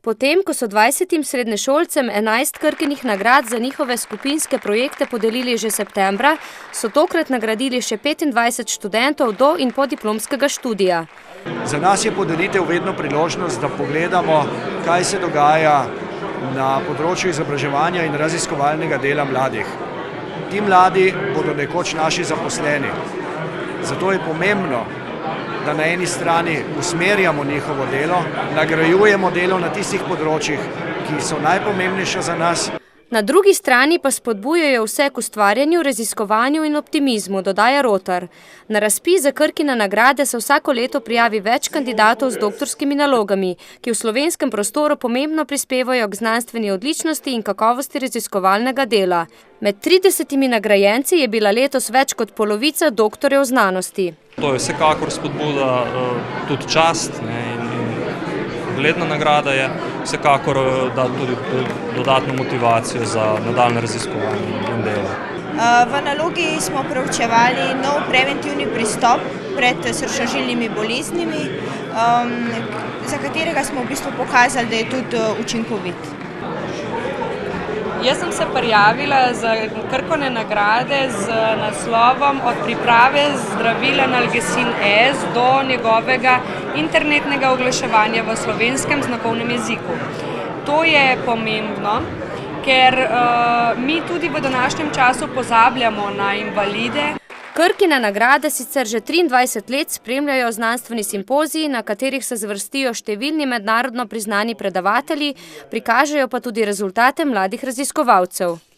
Potem, ko so 20 srednješolcem 11 Krkinih nagrad za njihove skupinske projekte podelili že septembra, so tokrat nagradili še 25 študentov do in podiplomskega študija. Za nas je podelitev vedno priložnost, da pogledamo, kaj se dogaja na področju izobraževanja in raziskovalnega dela mladih. Ti mladi bodo nekoč naši zaposleni. Zato je pomembno, da na eni strani usmerjamo njihovo delo, nagrajujemo delo na tistih področjih, ki so najpomembnejša za nas. Na drugi strani pa spodbujajo vse k ustvarjanju, raziskovanju in optimizmu, dodaja Rotar. Na razpis za Krkine nagrade se vsako leto prijavi več kandidatov z doktorskimi nalogami, ki v slovenskem prostoru pomembno prispevajo k znanstveni odličnosti in kakovosti raziskovalnega dela. Med 30 nagrajenci je bila letos več kot polovica doktorjev znanosti. To je vsekakor spodbuda, tudi čast, in ugledna nagrada je, vsekakor da tudi dodatno motivacijo za nadaljnje raziskovanje in delo. V nalogi smo preučevali nov preventivni pristop pred srčno-žilnimi boleznimi, za katerega smo v bistvu pokazali, da je tudi učinkovit. Jaz sem se prijavila za Krkine nagrade z naslovom Od priprave zdravila Nalgecin S do njegovega internetnega oglaševanja v slovenskem znakovnem jeziku. To je pomembno, ker mi tudi v današnjem času pozabljamo na invalide. Krkine nagrade sicer že 23 let spremljajo znanstveni simpoziji, na katerih se zvrstijo številni mednarodno priznani predavatelji, prikažejo pa tudi rezultate mladih raziskovalcev.